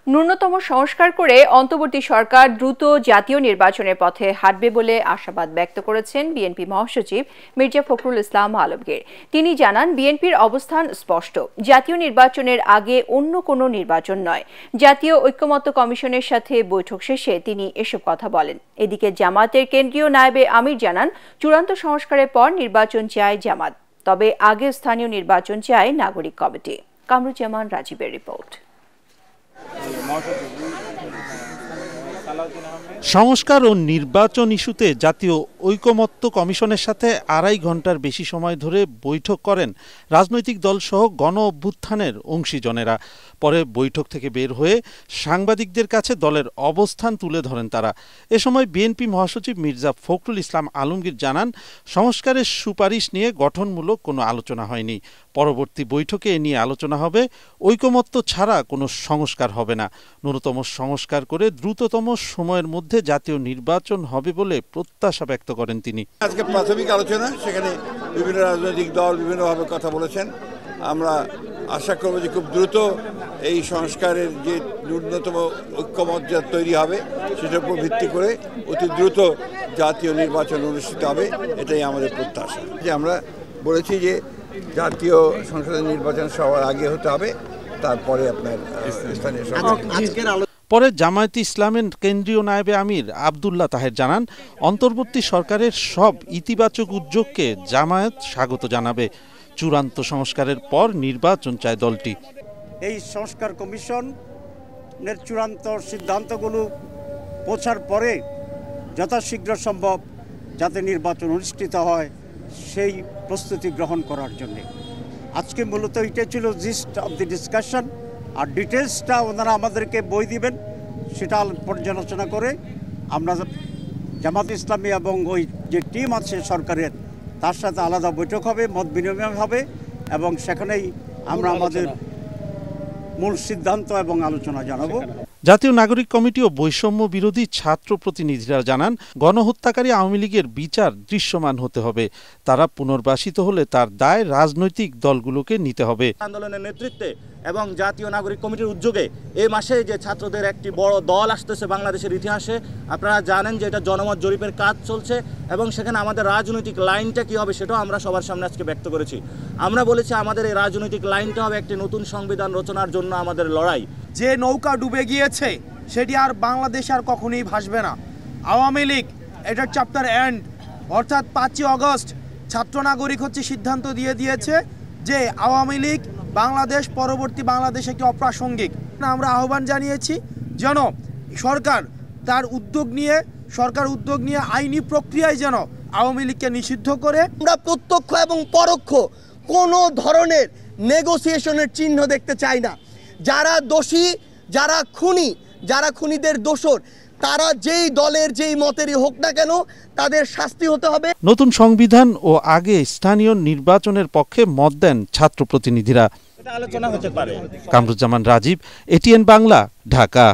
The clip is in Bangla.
ন্যূনতম সংস্কার করে অন্তর্বর্তী সরকার দ্রুত জাতীয় নির্বাচনের পথে হাঁটবে বলে আশাবাদ ব্যক্ত করেছেন বিএনপি মহাসচিব মির্জা ফখরুল ইসলাম আলমগীর। তিনি জানান, বিএনপির অবস্থান স্পষ্ট, জাতীয় নির্বাচনের আগে অন্য কোনো নির্বাচন নয়। জাতীয় ঐক্যমত্য কমিশনের সাথে বৈঠক শেষে তিনি এসব কথা বলেন। এদিকে জামাতের কেন্দ্রীয় নায়েবে আমির জানান, চূড়ান্ত সংস্কারের পর নির্বাচন চায় জামাত, তবে আগে স্থানীয় নির্বাচন চায় নাগরিক কমিটি। কামরুজ্জামান রাজীবের রিপোর্ট। সংস্কার ও নির্বাচন ইস্যুতে জাতীয় ঐকমত্য কমিশনের সাথে ২.৫ ঘন্টার বেশি সময় ধরে বৈঠক করেন রাজনৈতিক দলসহ গণ অভ্যুত্থানের অংশীজনেরা। পরে বৈঠক থেকে বের হয়ে সাংবাদিকদের কাছে দলের অবস্থান তুলে ধরেন তারা। এ সময় বিএনপি মহাসচিব মির্জা ফখরুল ইসলাম আলমগীর জানান, সংস্কারের সুপারিশ নিয়ে গঠনমূলক কোনো আলোচনা হয়নি। পরবর্তী বৈঠকে এ নিয়ে আলোচনা হবে। ঐকমত্য ছাড়া কোনো সংস্কার হবে না। ন্যূনতম সংস্কার করে দ্রুততম সময়ের মধ্যে জাতীয় নির্বাচন হবে বলে প্রত্যাশা ব্যক্ত করেন তিনি। আজকে প্রাথমিক আলোচনা, সেখানে বিভিন্ন রাজনৈতিক দল বিভিন্নভাবে কথা বলেছেন। আমরা আশা করব যে খুব দ্রুত এই সংস্কারের যে ন্যূনতম ঐক্যমত্য তৈরি হবে সেটার উপর ভিত্তি করে অতি দ্রুত জাতীয় নির্বাচন অনুষ্ঠিত হবে, এটাই আমাদের প্রত্যাশা। যে আমরা বলেছি যে জাতীয় সংসদের নির্বাচন সবার আগে হতে হবে, তারপরে আপনার স্থানীয় সরকার। পরে জামায়াতে ইসলামের কেন্দ্রীয় নায়েবে আমির আব্দুল্লাহ তাহের জানান, অন্তর্বর্তী সরকারের সব ইতিবাচক উদ্যোগকে জামায়াত স্বাগত জানাবে। চূড়ান্ত সংস্কারের পর নির্বাচন চায় দলটি। এই সংস্কার কমিশনের চূড়ান্ত সিদ্ধান্তগুলো পৌঁছার পরে যথাশীঘ্র সম্ভব যাতে নির্বাচন অনুষ্ঠিত হয় সেই প্রস্তুতি গ্রহণ করার জন্য আজকে মূলত এটা ছিল জিস্ট অফ দি ডিসকাশন। আর ডিটেলসটা ওনারা আমাদেরকে বই দিবেন, সেটা পর্যালোচনা করে আমরা জামাত ইসলামী এবং ওই যে টিম আছে সরকারের, তার সাথে আলাদা বৈঠক হবে, মত বিনিময় হবে এবং সেখানেই আমরা আমাদের মূল সিদ্ধান্ত এবং আলোচনা জানাবো। জাতীয় নাগরিক কমিটি ও বৈষম্য বিরোধী ছাত্র প্রতিনিধিরা জানান, গণহত্যাকারী আওয়ামী লীগের বিচার দৃশ্যমান হতে হবে। তারা পুনর্বাসিত হলে তার দায় রাজনৈতিক দলগুলোকে নিতে হবে। আন্দোলনের নেতৃত্বে এবং জাতীয় নাগরিক কমিটির উদ্যোগে এই মাসে যে ছাত্রদের একটি বড় দল আসতেছে বাংলাদেশের ইতিহাসে, আপনারা জানেন যে এটা জনমত জরিপের কাজ চলছে এবং সেখানে আমাদের রাজনৈতিক লাইনটা কী হবে সেটাও আমরা সবার সামনে আজকে ব্যক্ত করেছি। আমরা বলেছি আমাদের এই রাজনৈতিক লাইনটা হবে একটি নতুন সংবিধান রচনার জন্য আমাদের লড়াই। যে নৌকা ডুবে গিয়েছে সেটি আর বাংলাদেশ আর কখনোই ভাসবে না। আওয়ামী লীগ এটার চ্যাপ্টার এন্ড, অর্থাৎ 5ই আগস্ট ছাত্র নাগরিক সিদ্ধান্ত দিয়ে দিয়েছে যে আওয়ামী লীগ বাংলাদেশ পরবর্তী বাংলাদেশ একটি অপ্রাসঙ্গিক। আমরা আহ্বান জানিয়েছি যেন সরকার উদ্যোগ নিয়ে আইনি প্রক্রিয়ায় যেন আওয়ামী লীগকে নিষিদ্ধ করে। আমরা প্রত্যক্ষ এবং পরোক্ষ কোনো ধরনের নেগোসিয়েশনের চিহ্ন দেখতে চাই না। যারা দোষী, যারা খুনিদের দোষর, তারা যেই দলের যেই মতেরই হোক না কেন তাদের শাস্তি হতে হবে। নতুন সংবিধান ও আগে স্থানীয় নির্বাচনের পক্ষে মত দেন ছাত্র প্রতিনিধিরা। আলোচনা হতে পারে। কামরুজ্জামান রাজীব, এটিএন বাংলা, ঢাকা।